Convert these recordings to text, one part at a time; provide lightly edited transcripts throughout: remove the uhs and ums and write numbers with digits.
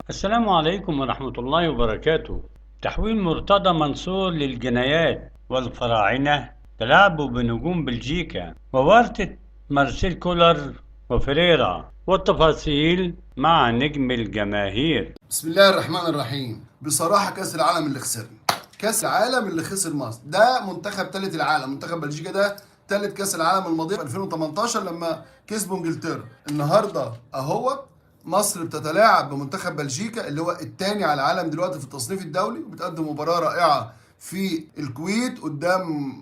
السلام عليكم ورحمة الله وبركاته. تحويل مرتضى منصور للجنايات والفراعنة تلاعبوا بنجوم بلجيكا وورطة مارسيل كولر وفريرا، والتفاصيل مع نجم الجماهير. بسم الله الرحمن الرحيم. بصراحة كأس العالم اللي خسرنا، كأس العالم اللي خسر مصر، ده منتخب ثالث العالم، منتخب بلجيكا ده ثالث كأس العالم الماضي في 2018 لما كسبوا انجلترا. النهارده اهوت مصر بتتلاعب بمنتخب بلجيكا اللي هو الثاني على العالم دلوقتي في التصنيف الدولي، وبتقدم مباراة رائعة في الكويت قدام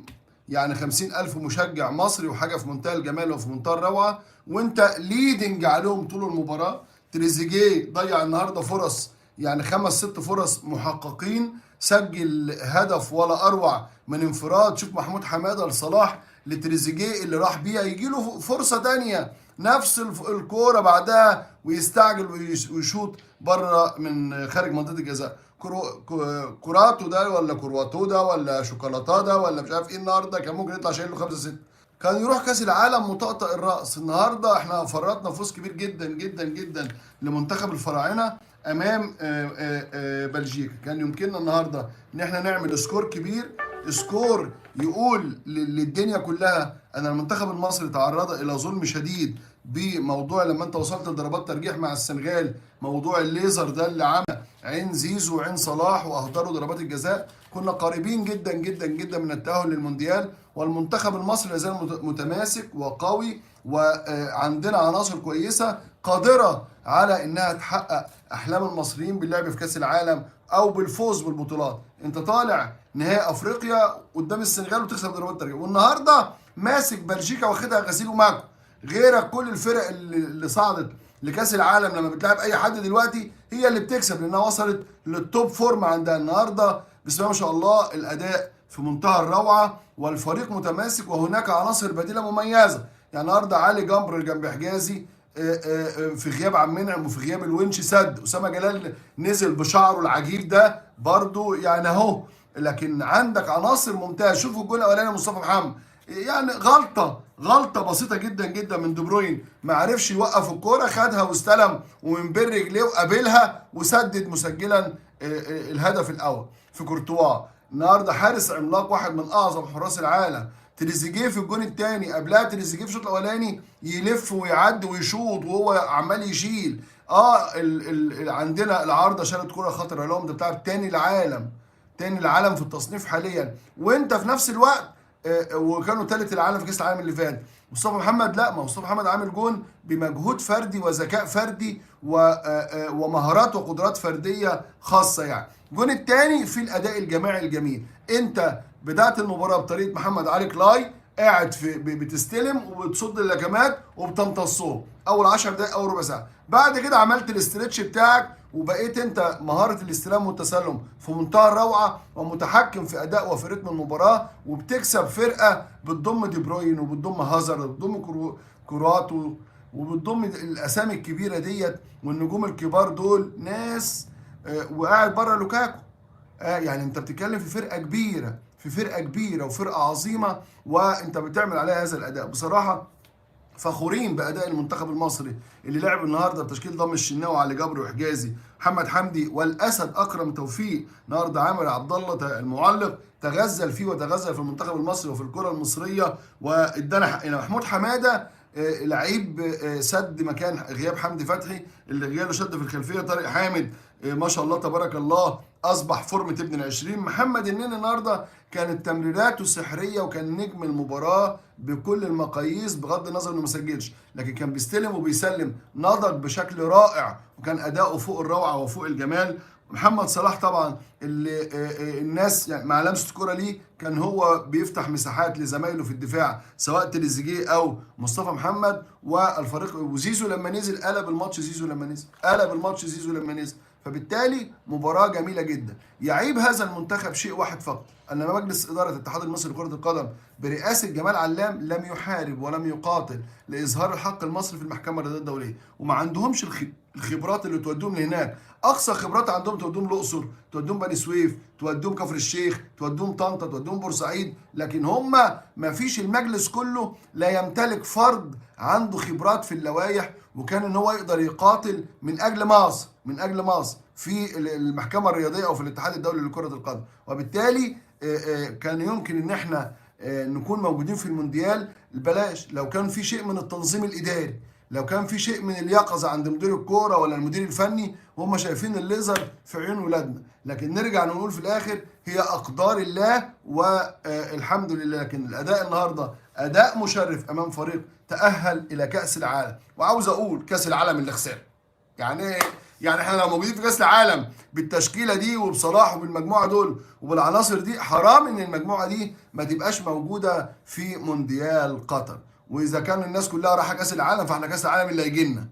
يعني 50,000 مشجع مصري، وحاجة في منتهى الجمال وفي منتهى الروعة، وانت ليدنج عليهم طول المباراة. تريزيجيه ضيع النهارده فرص، يعني 5 6 فرص محققين، سجل هدف ولا اروع من انفراد. شوف محمود حماده لصلاح لتريزيجيه اللي راح بيها، يجي له فرصه تانية نفس الكوره بعدها ويستعجل ويشوط بره من خارج منطقه الجزاء. كوراتو ده ولا كرواتو ده ولا شوكولاته ده ولا مش عارف ايه، النهارده كان ممكن يطلع شايل له 5 6، كان يروح كاس العالم مطقطق الراس. النهارده احنا فرطنا فوز كبير جدا جدا جدا لمنتخب الفراعنه امام بلجيكا. كان يمكننا النهارده ان احنا نعمل سكور كبير، سكور يقول للدنيا كلها ان المنتخب المصري تعرض الى ظلم شديد بموضوع لما انت وصلت لضربات ترجيح مع السنغال، موضوع الليزر ده اللي عمل عين زيزو وعين صلاح واهدروا ضربات الجزاء. كنا قريبين جدا جدا جدا من التأهل للمونديال، والمنتخب المصري لا زال متماسك وقوي، وعندنا عناصر كويسه قادره على انها تحقق احلام المصريين باللعب في كاس العالم او بالفوز بالبطولات. انت طالع نهائي افريقيا قدام السنغال وتكسب ضربات ترجيح، والنهارده ماسك بلجيكا واخدها غسيل وماكو. غيرك كل الفرق اللي صعدت لكاس العالم لما بتلعب اي حد دلوقتي هي اللي بتكسب، لانها وصلت للتوب فورم عندها. النهارده بسم الله ما شاء الله الاداء في منتهى الروعه والفريق متماسك، وهناك عناصر بديله مميزه. يعني النهارده علي جمبر جنب حجازي، في غياب عبد المنعم وفي غياب الونش سد، اسامه جلال نزل بشعره العجيب ده برضو يعني اهو. لكن عندك عناصر ممتازه. شوفوا الجول الاولاني مصطفى محمد، يعني غلطه بسيطه جدا جدا من دي بروين، ما عرفش يوقف الكوره، خدها واستلم ومن بين رجليه وقابلها وسدد مسجلا الهدف الاول في كورتوا. النهارده حارس عملاق، واحد من اعظم حراس العالم. تريزيجيه في الجون الثاني، قبلها تريزيجيه في الشوط الاولاني يلف ويعدي ويشوط وهو عمال يشيل. عندنا العارضه شالت كوره خطره لهم، ده بتاع تاني العالم، تاني العالم في التصنيف حاليا، وانت في نفس الوقت وكانوا ثالث العالم في كاس العالم اللي فات. مصطفى محمد لا، ما مصطفى محمد عامل جون بمجهود فردي وذكاء فردي ومهارات وقدرات فرديه خاصه. يعني الجون الثاني في الاداء الجماعي الجميل. انت بدات المباراه بطريقه محمد علي كلاي، قاعد في بتستلم وبتصد اللكمات وبتمتصهم اول 10 دقائق او ربع ساعه، بعد كده عملت الاسترتش بتاعك وبقيت انت مهاره الاستلام والتسلم في منتهى الروعه، ومتحكم في اداء وفي رتم المباراه، وبتكسب فرقه بتضم دي بروين وبتضم هازارد وبتضم كرواتو وبتضم الاسامي الكبيره ديت والنجوم الكبار دول ناس، وقاعد بره لوكاكو. يعني انت بتتكلم في فرقه كبيره، في فرقه كبيره وفرقه عظيمه، وانت بتعمل عليها هذا الاداء. بصراحه فخورين باداء المنتخب المصري اللي لعب النهارده بتشكيل ضم الشناوي علي جبر وحجازي محمد حمدي والاسد اكرم توفيق. النهارده عامر عبد الله المعلق تغزل فيه وتغزل في المنتخب المصري وفي الكره المصريه وادانا حقنا. محمود حماده لعيب سد مكان غياب حمدي فتحي اللي جاله شد في الخلفيه. طارق حامد ما شاء الله تبارك الله اصبح فورمه ابن ال20. محمد النني النهارده كانت تمريراته سحريه وكان نجم المباراه بكل المقاييس، بغض النظر انه ما سجلش، لكن كان بيستلم وبيسلم، نضج بشكل رائع وكان اداؤه فوق الروعه وفوق الجمال. محمد صلاح طبعا اللي الناس يعني مع لمسه الكوره ليه كان هو بيفتح مساحات لزمايله في الدفاع سواء تريزيجيه او مصطفى محمد والفريق. وزيزو لما نزل قلب الماتش، زيزو لما نزل قلب الماتش، زيزو لما نزل. فبالتالي مباراه جميله جدا. يعيب هذا المنتخب شيء واحد فقط، ان مجلس اداره الاتحاد المصري لكره القدم برئاسه جمال علام لم يحارب ولم يقاتل لاظهار الحق المصري في المحكمه الرياضيه الدوليه، وما عندهمش الخبرات اللي تودوهم لهناك. اقصى خبرات عندهم تودوهم الاقصر، تودوهم بني سويف، تودوهم كفر الشيخ، تودوهم طنطا، تودوهم بورسعيد، لكن هم ما فيش المجلس كله لا يمتلك فرد عنده خبرات في اللوائح وكان ان هو يقدر يقاتل من اجل مصر، من اجل مصر في المحكمه الرياضيه او في الاتحاد الدولي لكره القدم. وبالتالي كان يمكن ان احنا نكون موجودين في المونديال. بلاش لو كان في شيء من التنظيم الاداري، لو كان في شيء من اليقظه عند مدير الكوره ولا المدير الفني وهم شايفين الليزر في عيون ولادنا، لكن نرجع نقول في الاخر هي اقدار الله والحمد لله. لكن الاداء النهارده اداء مشرف امام فريق تاهل الى كاس العالم. وعاوز اقول كاس العالم اللي خسر يعني ايه؟ يعني احنا لو موجودين في كاس العالم بالتشكيله دي وبصلاح وبالمجموعه دول وبالعناصر دي، حرام ان المجموعه دي ما تبقاش موجوده في مونديال قطر. واذا كان الناس كلها رايحه كاس العالم فاحنا كاس العالم اللي هيجي لنا.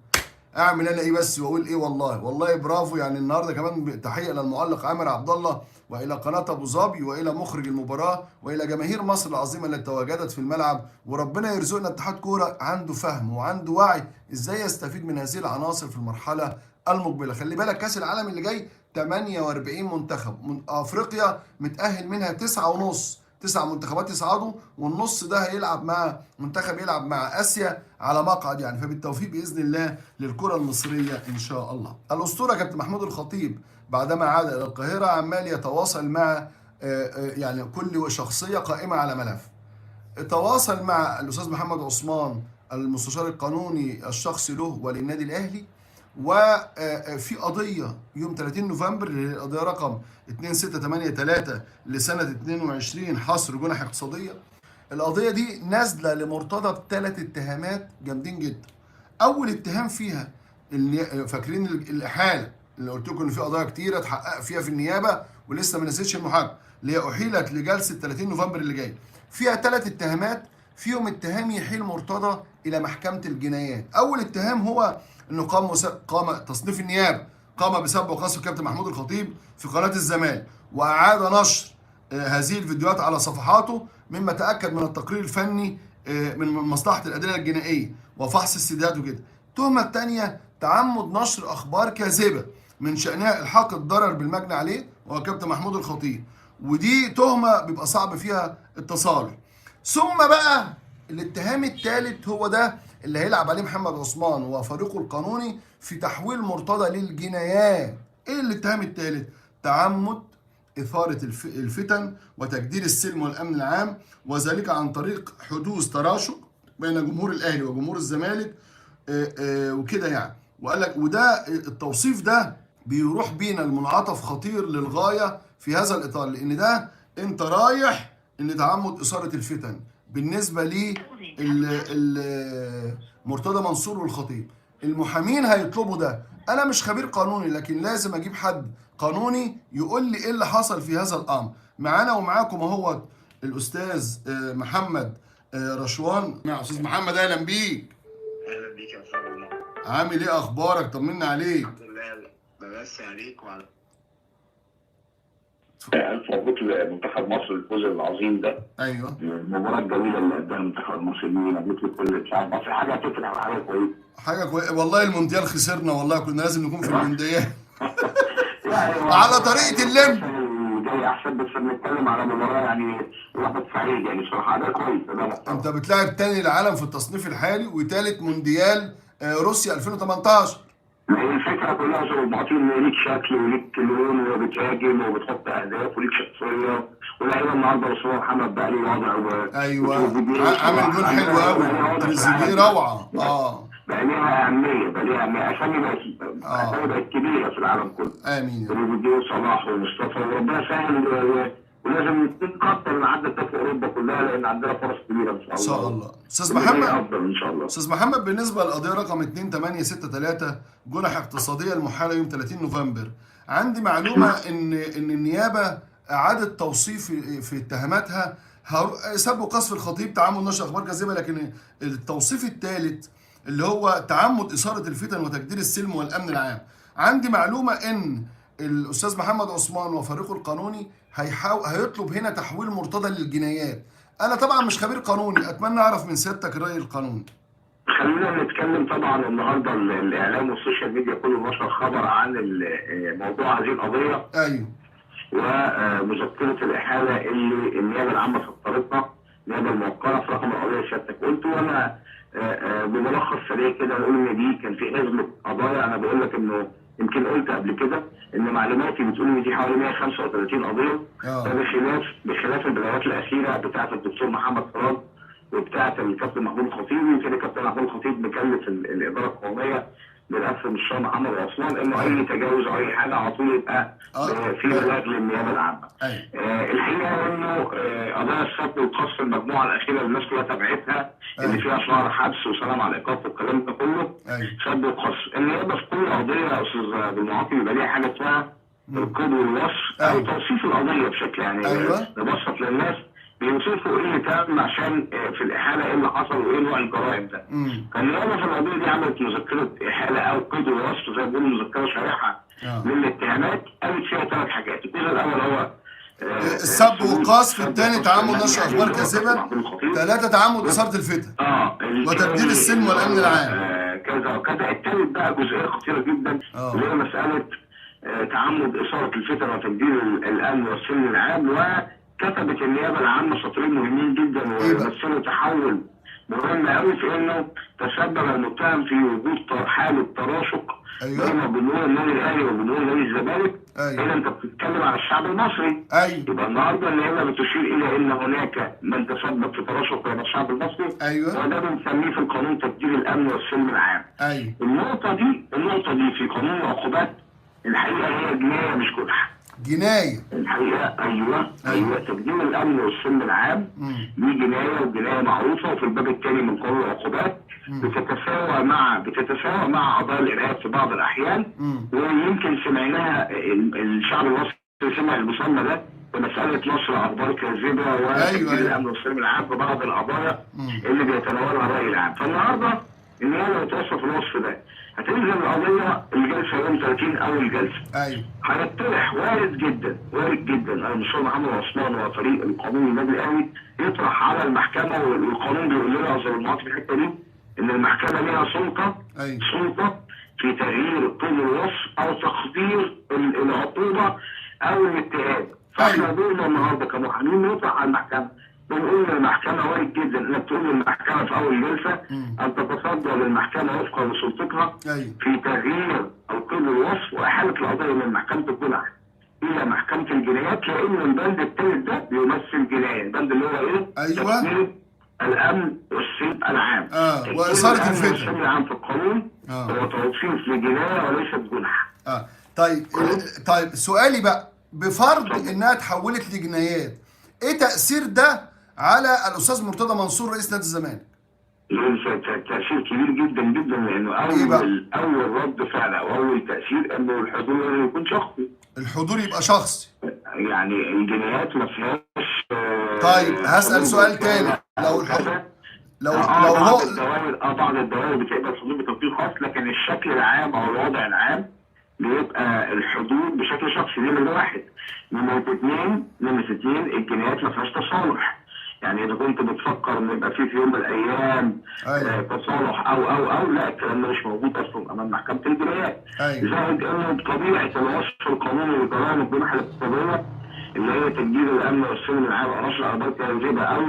اعمل انا ايه بس واقول ايه؟ والله برافو. يعني النهارده كمان تحيه للمعلق عامر عبد الله والى قناه ابو ظبي والى مخرج المباراه والى جماهير مصر العظيمه اللي تواجدت في الملعب. وربنا يرزقنا اتحاد كوره عنده فهم وعنده وعي ازاي يستفيد من هذه العناصر في المرحله المقبله. خلي بالك كاس العالم اللي جاي 48 منتخب، من افريقيا متاهل منها 9 ونص، 9 منتخبات يصعدوا، والنص ده هيلعب مع منتخب يلعب مع اسيا على مقعد يعني. فبالتوفيق باذن الله للكره المصريه ان شاء الله. الاسطوره كابتن محمود الخطيب بعدما عاد الى القاهره عمال يتواصل مع يعني كل شخصيه قائمه على ملف. تواصل مع الاستاذ محمد عثمان المستشار القانوني الشخصي له وللنادي الاهلي، وفي قضيه يوم 30 نوفمبر القضيه رقم 2683 لسنه 22 حصر جنح اقتصاديه. القضيه دي نازله لمرتضى بثلاث اتهامات جامدين جدا. اول اتهام فيها اللي فاكرين الاحاله اللي قلت لكم ان في قضايا كتيره اتحقق فيها في النيابه ولسه ما نزلتش المحاكمه، اللي هي احيلت لجلسه 30 نوفمبر اللي جاي. فيها ثلاث اتهامات، فيهم اتهام يحيل مرتضى الى محكمه الجنايات. اول اتهام هو انه قام تصنيف النيابه قام بسب وقذف الكابتن محمود الخطيب في قناه الزمالك، واعاد نشر هذه الفيديوهات على صفحاته مما تاكد من التقرير الفني من مصلحه الادله الجنائيه وفحص السيدات وكده. التهمه الثانيه تعمد نشر اخبار كاذبه من شانها الحاق الضرر بالمجني عليه وهو كابتن محمود الخطيب، ودي تهمه بيبقى صعب فيها التصالح. ثم بقى الاتهام الثالث هو ده اللي هيلعب عليه محمد عثمان وفريقه القانوني في تحويل مرتضى للجنايات. ايه الاتهام الثالث؟ تعمد إثارة الفتن وتجدير السلم والأمن العام، وذلك عن طريق حدوث تراشق بين جمهور الأهلي وجمهور الزمالك وكده يعني. وقال لك وده التوصيف ده بيروح بينا المنعطف خطير للغاية في هذا الإطار، لأن ده أنت رايح إن تعمد إثارة الفتن بالنسبة لي مرتضى منصور والخطيب. المحامين هيطلبوا ده. أنا مش خبير قانوني لكن لازم أجيب حد قانوني يقول لي ايه اللي حصل في هذا الامر. معانا ومعاكم اهو الاستاذ محمد رشوان. يا استاذ محمد اهلا بيك. اهلا بيك يا استاذ الله. عامل ايه؟ اخبارك؟ طمنا عليك. الحمد لله. بمسي عليك وعلى الف مبروك لمنتخب مصر الفوز العظيم ده. ايوه المباراه الجميله اللي قدمها منتخب مصر دي، مبروك لكل شعب مصر. حاجه تفرح وحاجه كويسه. حاجه كويسه والله. المونديال خسرنا والله، كنا لازم نكون في المونديال. على طريقه اللم جاي احسن، بس بنتكلم على مباراه يعني واحد سعيد يعني بصراحه. ده كويس ده. انت بتلاعب تاني العالم في التصنيف الحالي وثالث مونديال روسيا 2018. هي الفكره كلها زي ما ليك شكل وليك لون وبتهاجم وبتحط اهداف وليك شخصيه، واللعيبه النهارده بس هو محمد بقى ليه وضع ايوه عامل جول حلو قوي. تريزيجيه روعه. بقى ليها اهميه، اسامي بقت كبيره في العالم كله. امين. تريزيجيه وصلاح ومصطفى، وربنا سهل ولازم نكتر نعدل في اوروبا كلها لان عندنا فرص كبيره ان شاء الله. استاذ محمد افضل ان شاء الله. استاذ محمد بالنسبه للقضيه رقم 2863 جنح اقتصاديه المحاله يوم 30 نوفمبر، عندي معلومه ان النيابه اعادت توصيف في اتهاماتها سب وقذف الخطيب، تعمد نشر اخبار كاذبه، لكن التوصيف الثالث اللي هو تعمد اثاره الفتن وتجدير السلم والامن العام. عندي معلومه ان الاستاذ محمد عثمان وفريقه القانوني هيطلب هنا تحويل مرتضى للجنايات. انا طبعا مش خبير قانوني، اتمنى اعرف من سيادتك الراي القانوني. خلينا نتكلم. طبعا النهارده الاعلام والسوشيال ميديا كله نشر خبر عن موضوع هذه القضيه. ايوه. ومذكره الاحاله اللي النيابه العامه صدرتها، النيابه الموقره في رقم القضيه سيادتك قلت. وانا بملخص سريع كده نقول ان دي كان في حزمه قضايا. انا بقول لك انه يمكن قلت قبل كده ان معلوماتي بتقول ان دي حوالي 135 قضيه. ده بخلاف البلاغات الاخيره بتاعه الدكتور محمد فراد وبتاعه الكابتن محمود الخطيب. يمكن الكابتن محمود الخطيب مكلف الاداره القوميه بالاسم الشيخ محمد عثمان انه اي تجاوز او اي حاجه على طول يبقى في بلاغ للنيابه العامه. الحقيقه انه قضايا السب والقصف المجموعه الاخيره اللي الناس كلها تابعتها اللي فيها شهر حبس وسلام على الايقاف والكلام ده كله سب وقصف. النيابه في كل قضيه يا استاذ بالمعاطي بيبقى ليها حاجه اسمها الكود والوصف او توصيف القضيه بشكل يعني نبسط للناس. بيوصفوا ايه اللي تم عشان في الاحاله ايه اللي حصل وايه نوع الجرائم ده. فالنيابه في القضيه دي عملت مذكره احاله او قيد ووصف زي ما بيقولوا مذكره شريحه للاتهامات. قالت فيها 3 حاجات. الجزء الاول هو السب والقذف، الثاني تعمد نشر اخبار كاذبه، 3 تعمد اثاره الفتن وتبديل السلم والامن العام كذا وكذا. الثالث بقى جزئيه خطيره جدا اللي هي مساله تعمد اثاره الفتن وتبديل الامن والسلم العام. وكتبت النيابه العامه سطرين مهمين جدا ويمثلوا تحول مهم قوي في انه تسبب المتهم في وجود حاله تراشق بين جمهور النادي الاهلي وجمهور نادي الزمالك. هنا انت بتتكلم على الشعب المصري. يبقى النهارده النيابه بتشير الى ان هناك من تسبب في تراشق بين الشعب المصري. وده بنسميه في القانون تبديل الامن والسلم العام. النقطه دي في قانون العقوبات الحقيقه هي جنايه مش جنح. جنايه الحقيقه. ايوه تبديل الامن والسلم العام دي جنايه، والجنايه معروفه. وفي الباب الثاني من قانون العقوبات بتتساوى مع قضايا الارهاب في بعض الاحيان. ويمكن سمعناها الشعب المصري سمع المسمى ده بمساله نشر اخبار كاذبه وتبديل الامن والسلم العام في بعض القضايا اللي بيتناولها الراي العام. فالنهارده النيابه بتوصف الوصف ده. هتنزل القضيه الجلسه يوم 30 اول جلسه. هيطرح وارد جدا المستشار محمد عثمان وفريق القانون النادي الاهلي يطرح على المحكمه. والقانون بيقول لنا زي المعاطي في الحته دي ان المحكمه ليها سلطه في تغيير القيد والوصف او تقدير العقوبه او الاتهام. فاحنا دورنا النهارده كمحامين نطرح على المحكمه. بنقول للمحكمه وارد جدا انك تقول للمحكمه في اول جلسه ان تتصدى للمحكمه وفقا لسلطتها في تغيير القيد والوصف واحاله القضيه من محكمه الجنح الى محكمه الجنايات، لان البند الثالث ده بيمثل جنايه. البند اللي هو ايه؟ تبديل الامن والسلم العام. واثاره الفتن. السلم العام في القانون هو توصيف لجنايه وليست جنح. طيب سؤالي بقى، بفرض انها اتحولت لجنايات، ايه تاثير ده على الاستاذ مرتضى منصور رئيس نادي الزمالك؟ تأثير كبير جدا لانه اول رد فعل او اول تأثير انه الحضور يكون شخصي. الحضور يبقى شخصي. يعني الجنايات ما فيهاش. طيب هسأل سؤال تاني. لو الحضور بعض الدوائر بتبقى الحضور بتوقيت خاص، لكن الشكل العام او الوضع العام بيبقى الحضور بشكل شخصي. نمرة 1. نمرة 2 الجنايات ما فيهاش تصالح. يعني اذا كنت بتفكر ان يبقى في يوم من الايام تصالح او لا، الكلام ده مش موجود اصلا امام محكمه الجنايات. زائد انه بطبيعه الوصف القانوني لجرائم الجنح الاقتصاديه اللي هي تجديد الامن والسلم العام او نشر اخبار كاذبه او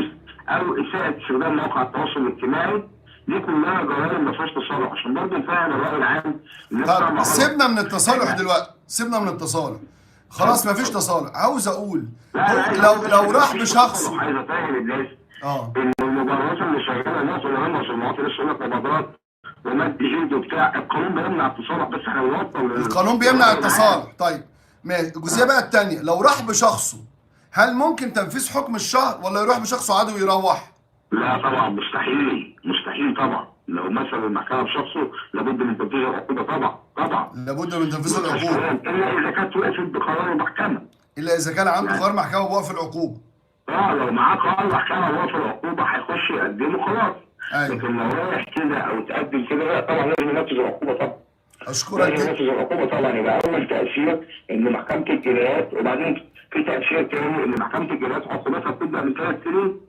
اساءه استخدام مواقع التواصل الاجتماعي، دي كلها جرائم ما فيهاش تصالح عشان برضه نفهم الراي العام. طب سيبنا من التصالح دلوقتي، خلاص ما فيش تصالح. عاوز اقول لو راح بشخصه، عايز افهم الناس ان المبادرات اللي شغاله الناس اللي هم في المواطن لسه يقول لك مبادرات ومد جلد وبتاع، القانون بيمنع التصالح. بس احنا القانون بيمنع التصالح. طيب ماشي. الجزئيه بقى الثانيه، لو راح بشخصه هل ممكن تنفيذ حكم الشهر ولا يروح بشخصه عادي ويروح؟ لا طبعا مستحيل طبعا. لو مثلا المحكمه بشخصه لابد من تنفيذ العقوبه. طبعا لابد من تنفيذ العقوبه الا اذا كانت وقفت بقرار المحكمه. الا اذا كان عنده قرار محكمه ووقف العقوبه. لو معاه قرار محكمه ووقف العقوبه هيخش يقدمه خلاص. لكن لو رايح كده او تقدم كده لا طبعا لازم ينفذ العقوبه طبعا. اشكرك لازم ينفذ العقوبه طبعا. يبقى اول تاثير ان محكمه الجنايات، وبعدين في تاثير تاني ان محكمه الجنايات عقوبتها بتبدا من 3 سنين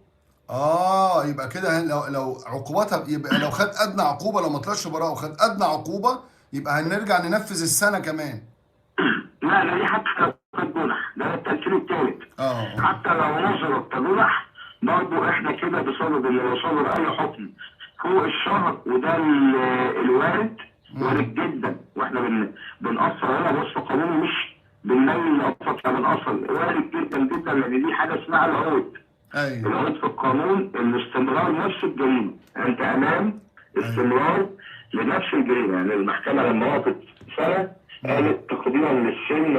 يبقى كده لو عقوباتها، يبقى لو خد ادنى عقوبه، لو ما طلعش براءه وخد ادنى عقوبه، يبقى هنرجع ننفذ السنه كمان. لا لا، دي حتى لو كان جنح، ده التأثير الثالث. اه حتى لو نظرت كجنح برضه احنا كده بصدد ان لو صدر اي حكم فوق الشهر، وده الوارد وارد جدا، واحنا بنأثر هنا بوصف قانوني، مش بنميل الأطفال، بنأثر وارد جدا جدا، لان دي حاجه اسمها العود. ايوه العود في القانون الاستمرار نفس الجريمه، انت امام استمرار لنفس الجريمه. يعني المحكمه لما وقفت سنه قالت تقديرا للسن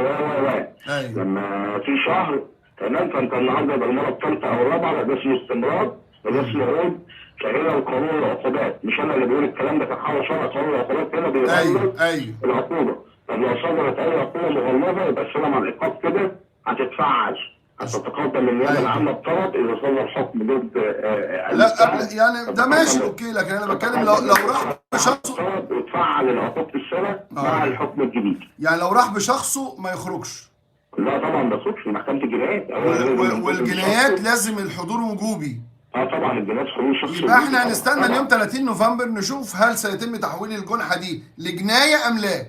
ايوه لما في شهر تمام، فانت النهارده يبقى المره الثالثه او الرابعه، ده اسمه استمرار وده اسمه عود. فهنا القانون العقوبات، مش انا اللي بقول الكلام ده، في حاله شرع قانون العقوبات هنا بيغلظ العقوبه. طب لو صدرت اي عقوبه مغلظه يبقى السنه مع العقاب كده هتتفعل، هتتقدم النيابه العامه بطلب اذا صدر حكم ضد لا قبل يعني ده ماشي اوكي، لكن انا بتكلم لو راح بشخصه وتفعل العقوبه السنه مع الحكم الجديد. يعني لو راح بشخصه ما يخرجش. لا طبعا ما يخرجش، محكمه الجنايات. والجنايات لازم الحضور وجوبي. طبعا الجنايات حضور شخصي. يبقى احنا هنستنى اليوم 30 نوفمبر نشوف هل سيتم تحويل الجنحه دي لجنايه ام لا.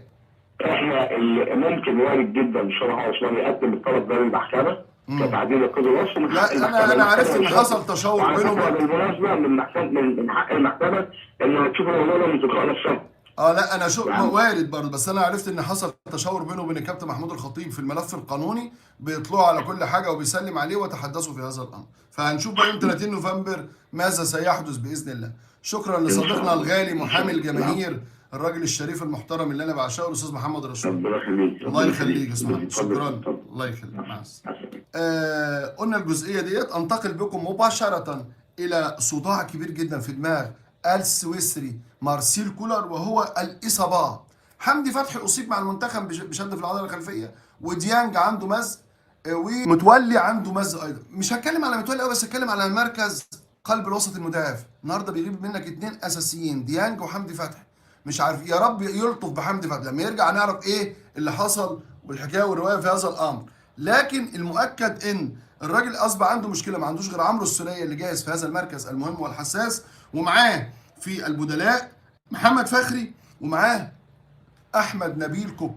احنا ممكن وارد جدا شرع عثمان يقدم الطلب ده للمحكمه كتعديل القيد الوصفي. لا انا عرفت ان حصل تشاور بينه وبين بالمناسبه من حق المحكمه ان تشوف الموضوع ده من تلقاء نفسها. لا انا شو وارد برضه، بس انا عرفت ان حصل تشاور بينه وبين الكابتن محمود الخطيب في الملف القانوني، بيطلعوا على كل حاجه وبيسلم عليه وتحدثوا في هذا الامر. فهنشوف بقى يوم 30 نوفمبر ماذا سيحدث باذن الله. شكرا لصديقنا الغالي محامي الجماهير الراجل الشريف المحترم اللي انا بعشقه الاستاذ محمد رسول. الله يخليك يا استاذ، شكرا. الله يخليك. مع السلامه. قلنا الجزئيه ديت. انتقل بكم مباشره الى صداع كبير جدا في دماغ السويسري مارسيل كولر، وهو الاصابات. حمدي فتحي اصيب مع المنتخب بشد في العضله الخلفيه، وديانج عنده مزق، ومتولي عنده مزق ايضا. مش هتكلم على متولي قوي، بس هتكلم على مركز قلب الوسط المدافع. النهارده بيغيب منك 2 اساسيين، ديانج وحمدي فتحي. مش عارف، يا رب يلطف بحمدي فتحي لما يرجع نعرف ايه اللي حصل والحكايه والروايه في هذا الامر. لكن المؤكد ان الراجل اصبح عنده مشكله، ما عندوش غير عمرو السوليه اللي جاهز في هذا المركز المهم والحساس، ومعاه في البدلاء محمد فخري، ومعاه احمد نبيل كوك،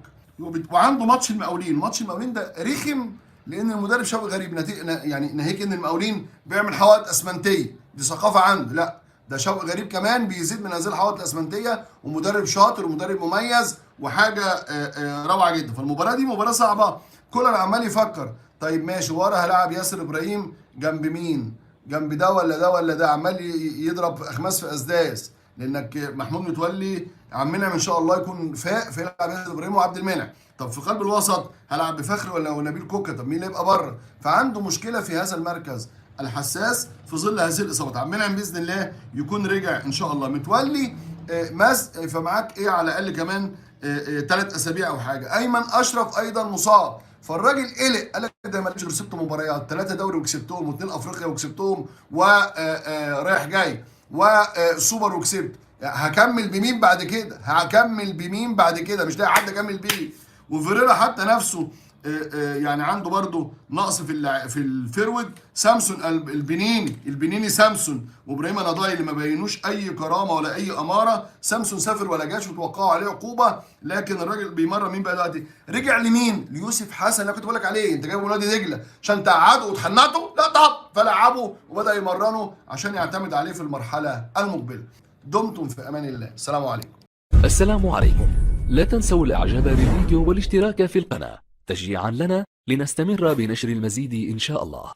وعنده ماتش المقاولين. ماتش المقاولين ده رخم لان المدرب شوقي غريب يعني ناهيك ان المقاولين بيعمل حوائط اسمنتيه، دي ثقافه عنده. لا ده شوقي غريب كمان بيزيد من هذه الحوائط الاسمنتيه، ومدرب شاطر ومدرب مميز وحاجه روعه جدا. فالمباراه دي مباراه صعبه. كولر عمال يفكر، طيب ماشي ورا هلاعب ياسر ابراهيم جنب مين؟ جنب ده ولا ده ولا ده؟ عمال يضرب اخماس في اسداس، لانك محمود متولي عم منعم ان شاء الله يكون فاق فيلعب ياسر ابراهيم وعبد المنعم. طب في قلب الوسط هلعب بفخري ولا نبيل كوكا؟ طب مين اللي يبقى بره؟ فعنده مشكله في هذا المركز الحساس في ظل هذه الاصابات. عبد المنعم باذن الله يكون رجع ان شاء الله. متولي مزق، فمعاك ايه على الاقل كمان 3 اسابيع او حاجه. ايمن اشرف ايضا مصاب، فالراجل قلق، قال لك ده ماليش غير 6 مباريات، 3 دوري وكسبتهم، و2 افريقيا وكسبتهم، ورايح جاي وسوبر وكسبت. هكمل بمين بعد كده؟ هكمل بمين بعد كده؟ مش لاقي حد اكمل بيه. وفيريرا حتى نفسه يعني عنده برضه نقص في الفيرود. سامسون البنيني سامسون وابراهيم نضاي اللي ما بينوش اي كرامه ولا اي اماره. سامسون سافر ولا جاش وتوقعوا عليه عقوبه، لكن الراجل بيمرن مين بقى دلوقتي؟ رجع لمين؟ ليوسف حسن اللي كنت بقول لك عليه. انت جايبه نادي دجله عشان تقعده وتحنطه؟ لا طب، فلعبه وبدا يمرنه عشان يعتمد عليه في المرحله المقبله. دمتم في امان الله. السلام عليكم. السلام عليكم. لا تنسوا الاعجاب بالفيديو والاشتراك في القناه تشجيعا لنا لنستمر بنشر المزيد إن شاء الله.